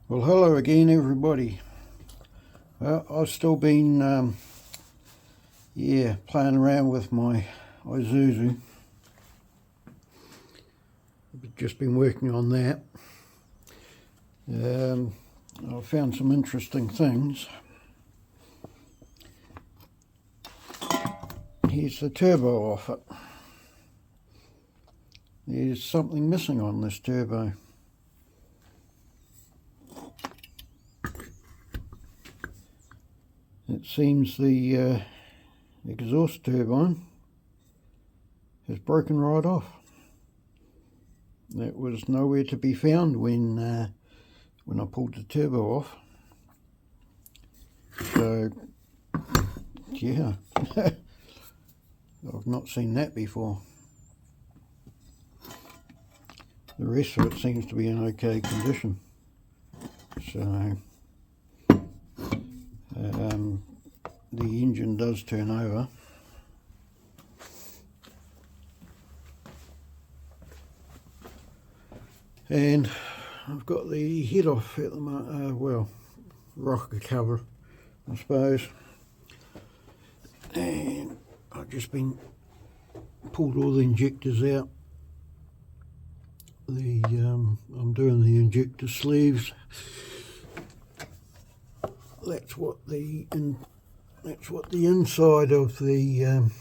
Well, hello again, everybody. Well, I've still been, playing around with my Isuzu. I've just been working on that. I found some interesting things. Here's the turbo off it. There's something missing on this turbo. It seems the exhaust turbine has broken right off. It was nowhere to be found when I pulled the turbo off. So yeah, I've not seen that before. The rest of it seems to be in okay condition. So the engine does turn over. And I've got the head off at the moment, rocker cover I suppose, and I've just been pulled all the injectors out. I'm doing the injector sleeves. That's what the inside of the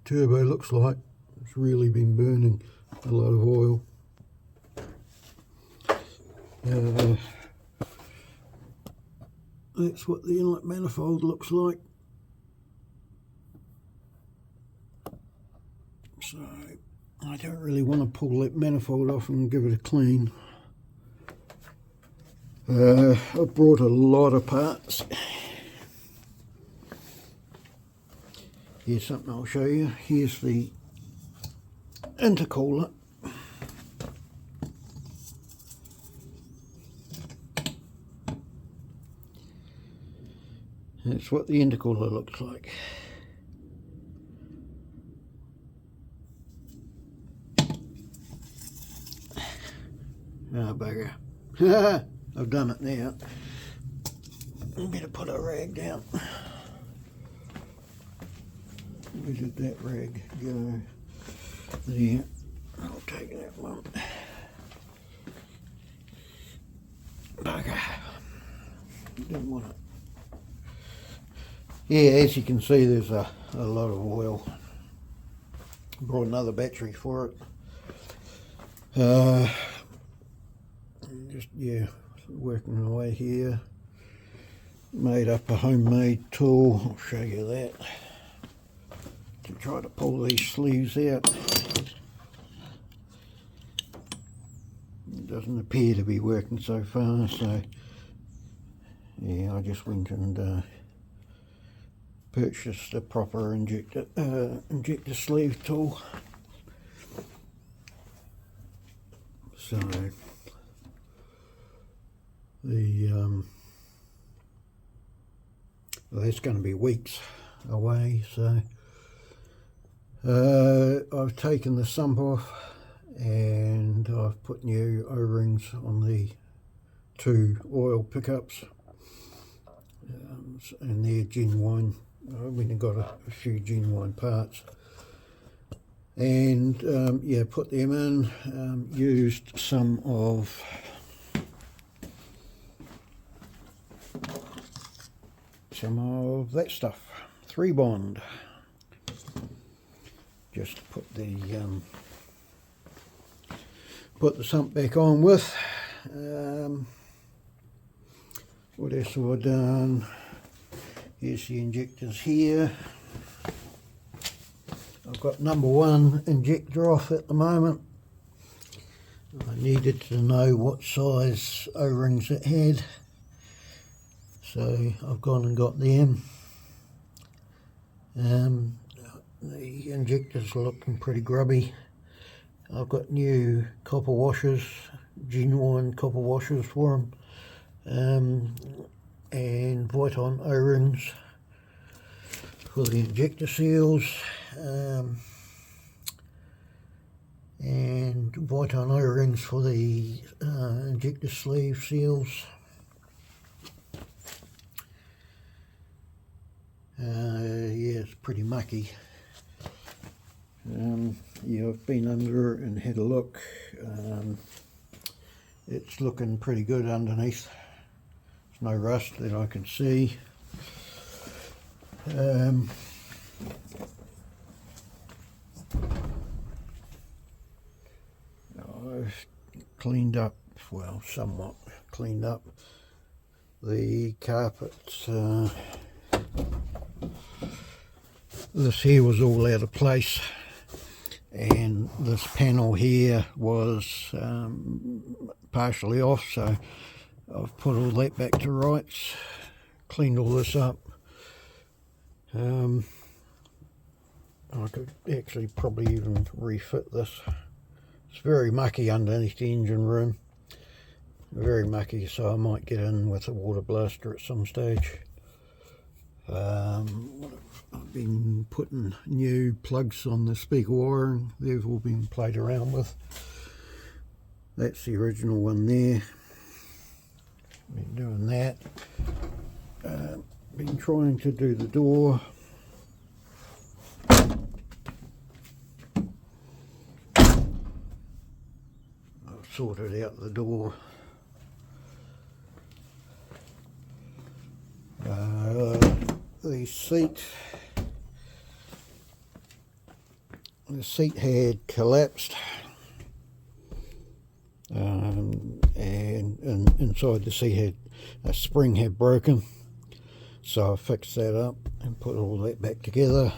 turbo looks like. It's really been burning a lot of oil. That's what the inlet manifold looks like. So I don't really want to pull that manifold off and give it a clean. I've brought a lot of parts. Here's something I'll show you. Here's the intercooler. That's what the intercooler looks like. Ah, bugger. I've done it now. I better put a rag down. Where did that rag go? There. I'll take that one. Bugger. Didn't want it. Yeah, as you can see, there's a lot of oil. Brought another battery for it. Just, working away here. Made up a homemade tool. I'll show you that. To try to pull these sleeves out. It doesn't appear to be working so far, so yeah, I just went and purchased a proper injector sleeve tool. So that's going to be weeks away. So I've taken the sump off and I've put new O-rings on the two oil pickups, and they're genuine. I went and got a few genuine parts, and put them in. Used some of that stuff, 3-bond, just to put the sump back on with. What else have I done? Here's the injectors here. I've got number 1 injector off at the moment. I needed to know what size O-rings it had, so I've gone and got them. The injectors are looking pretty grubby. I've got new copper washers, genuine copper washers for them, and Viton O-rings for the injector seals, and Viton O-rings for the ejector sleeve seals. Yeah, it's pretty mucky. Yeah, I've been under it and had a look. It's looking pretty good underneath. There's no rust that I can see. I've cleaned up, well, somewhat cleaned up the carpets. This here was all out of place, and this panel here was partially off, so I've put all that back to rights, cleaned all this up. I could actually probably even refit this. It's very mucky underneath the engine room, very mucky, so I might get in with a water blaster at some stage. I've been putting new plugs on the speaker wiring. They've all been played around with. That's the original one there. Been doing that. Been trying to do the door. I've sorted out the door. The seat had collapsed, and inside the seat had a spring had broken, so I fixed that up and put all that back together.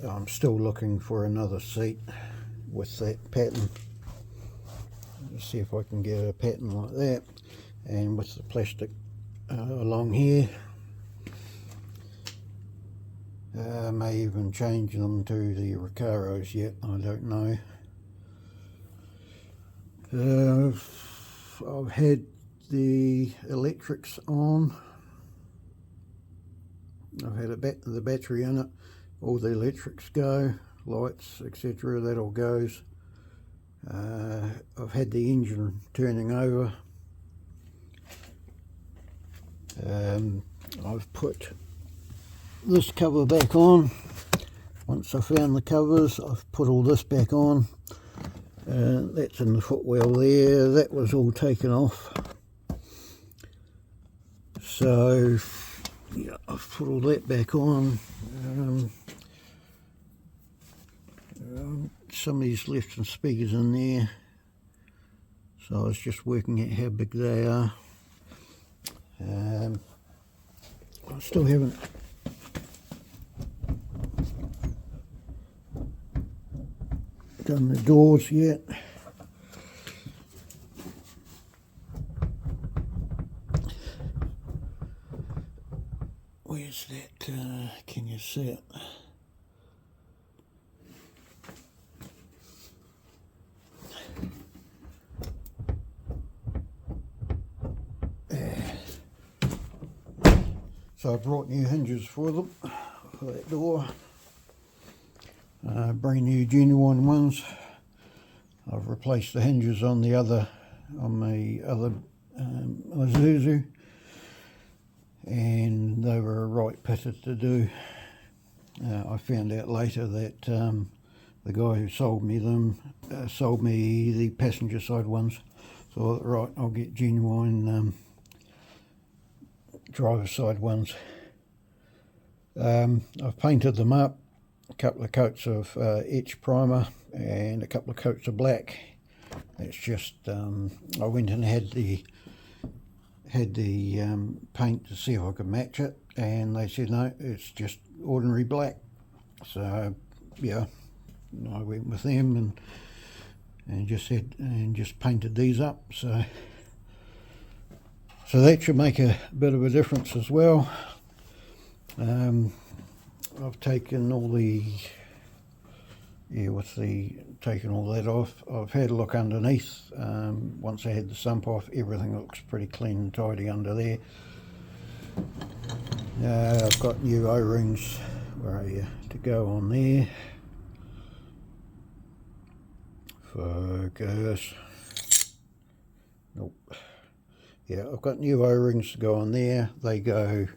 I'm still looking for another seat with that pattern. Let's see if I can get a pattern like that, and with the plastic along here. May even change them to the Recaros yet, I don't know. I've had the electrics on. I've had the battery in it. All the electrics go, lights, etc. That all goes. I've had the engine turning over. I've put this cover back on. Once I found the covers, I've put all this back on. That's in the footwell there. That was all taken off. So yeah, I've put all that back on. Somebody's left some speakers in there, so I was just working out how big they are. I still haven't done the doors yet. Where's that? Can you see it? So I brought new hinges for them, for that door. Brand new genuine ones. I've replaced the hinges on the other Isuzu, and they were right pitted to do. I found out later that the guy who sold me them sold me the passenger side ones. So I thought, right, I'll get genuine driver's side ones. I've painted them up, a couple of coats of etch primer and a couple of coats of black. It's just I went and had the paint to see if I could match it, and they said no, it's just ordinary black. So yeah, I went with them and just painted these up. So that should make a bit of a difference as well. I've taken all the taken all that off. I've had a look underneath. Once I had the sump off, everything looks pretty clean and tidy under there. I've got new O-rings to go on there. Focus. Yeah, I've got new O-rings to go on there. They go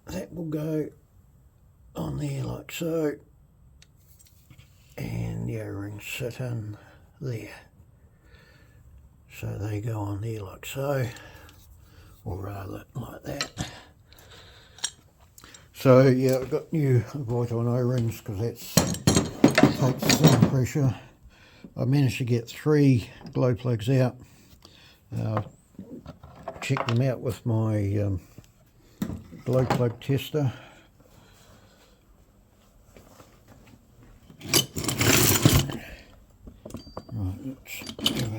that will go on there like so, and the O-rings sit in there, so they go on there like so, or rather like that. So yeah, I've got new Viton O-rings because that's takes some pressure. I managed to get 3 glow plugs out. Check them out with my glow plug tester. Right, let's have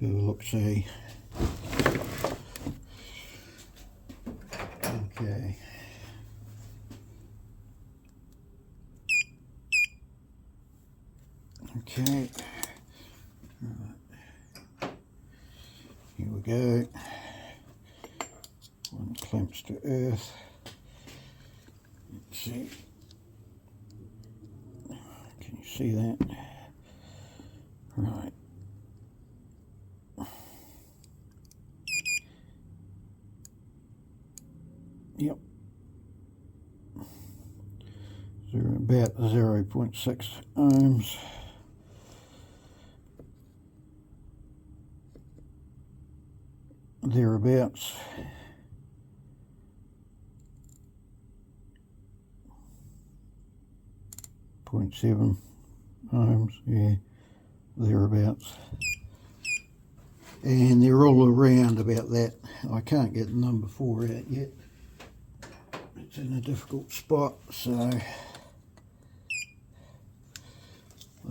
a look-see. Okay. Okay. Right. Here we go. One clamps to earth. Let's see. Can you see that? Right. Yep. About 0.6 ohms. Thereabouts. .7 ohms, yeah, thereabouts. And they're all around about that. I can't get number 4 out yet. It's in a difficult spot, so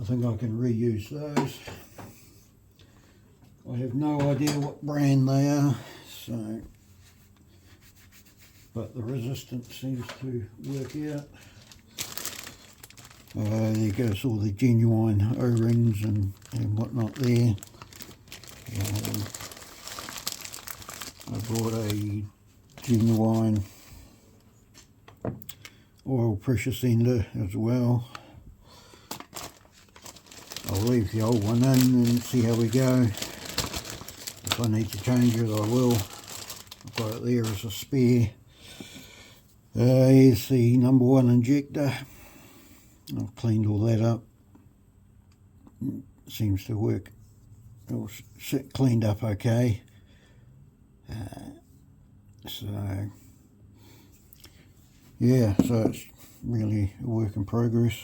I think I can reuse those. I have no idea what brand they are, so, but the resistance seems to work out. There goes all the genuine O-rings and whatnot there. I bought a genuine oil pressure sender as well. I'll leave the old one in and see how we go. If I need to change it, I will. I've got it there as a spare. Here's the number 1 injector. I've cleaned all that up. It seems to work. It was cleaned up okay. So yeah, so it's really a work in progress.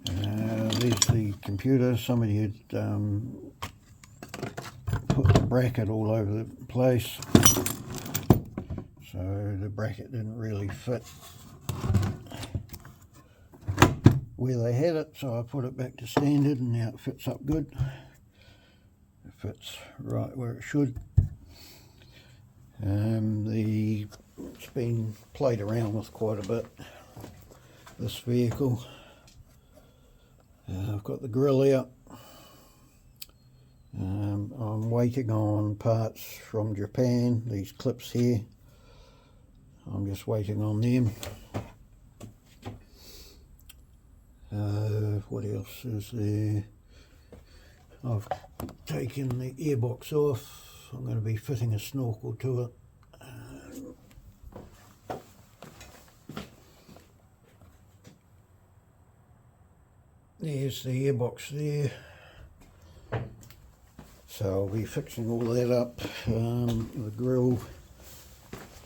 There's the computer. Somebody had put the bracket all over the place, so the bracket didn't really fit where they had it, so I put it back to standard and now it fits up good. It fits right where it should. It's been played around with quite a bit, this vehicle. I've got the grill out. I'm waiting on parts from Japan, these clips here. I'm just waiting on them. What else is there? I've taken the airbox off. I'm going to be fitting a snorkel to it. There's the airbox there. So I'll be fixing all that up. The grill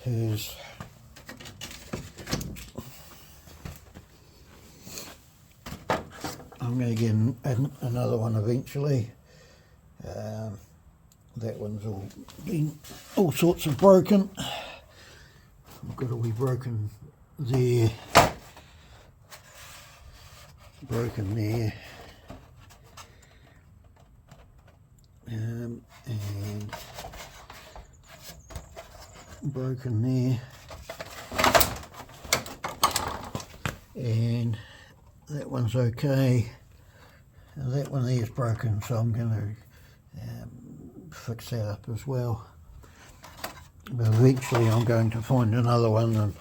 has I'm going to get another one eventually. That one's all sorts of broken. I've got to be broken there, and broken there, and that one's okay. That one there is broken, so I'm going to fix that up as well. But eventually I'm going to find another one and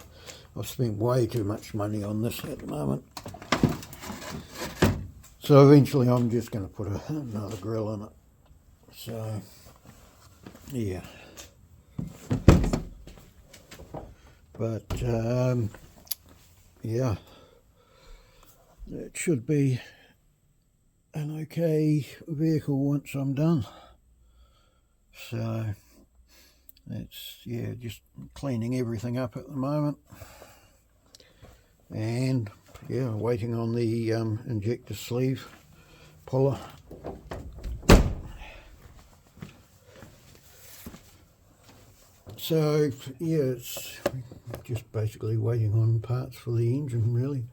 I've spent way too much money on this at the moment. So eventually I'm just going to put another grill in it. So, yeah. But, yeah. It should be an okay vehicle once I'm done. So, it's, yeah, just cleaning everything up at the moment. And, yeah, waiting on the injector sleeve puller. So, yeah, it's just basically waiting on parts for the engine, really.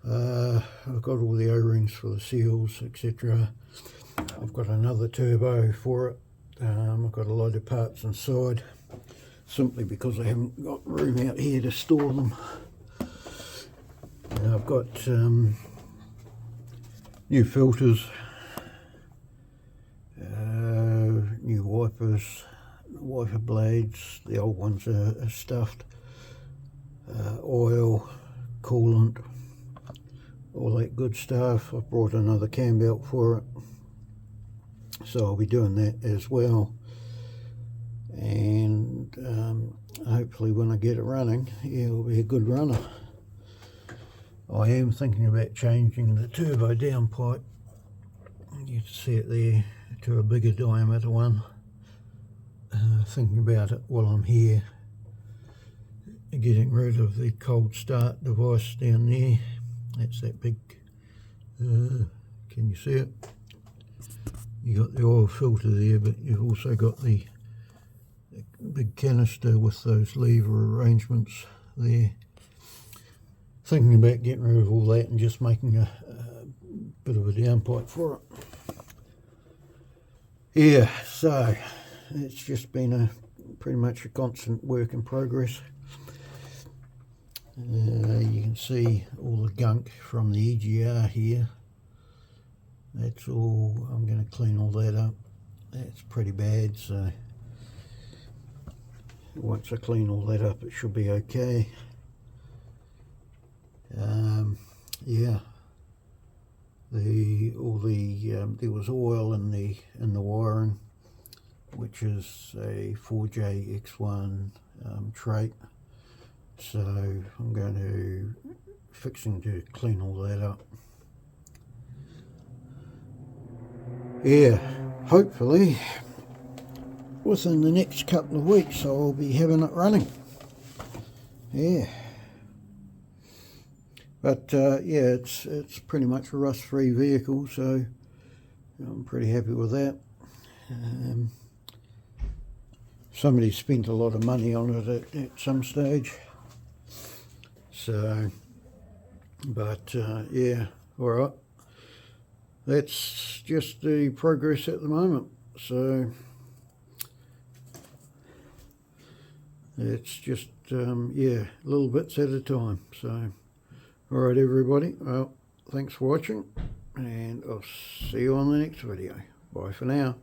I've got all the O-rings for the seals, etc. I've got another turbo for it. I've got a load of parts inside, simply because I haven't got room out here to store them. I've got new filters, new wipers, wiper blades, the old ones are stuffed, oil, coolant, all that good stuff. I've brought another cam belt for it, so I'll be doing that as well. And hopefully when I get it running, yeah, it'll be a good runner. I am thinking about changing the turbo downpipe, you can see it there, to a bigger diameter one. Thinking about it while I'm here, getting rid of the cold start device down there. That's that big, can you see it? You got the oil filter there, but you've also got the big canister with those lever arrangements there. Thinking about getting rid of all that and just making a bit of a downpipe for it. Yeah, so it's just been pretty much a constant work in progress. You can see all the gunk from the EGR here. That's all, I'm going to clean all that up. That's pretty bad, so once I clean all that up it should be okay. Yeah, there was oil in the wiring, which is a 4JX1 trait. So I'm going to fixing to clean all that up. Yeah, hopefully within the next couple of weeks I'll be having it running. Yeah. But yeah, it's pretty much a rust-free vehicle, so I'm pretty happy with that. Somebody spent a lot of money on it at some stage. So, but yeah, all right. That's just the progress at the moment. So it's just yeah, little bits at a time. So. Alright everybody, well, thanks for watching, and I'll see you on the next video. Bye for now.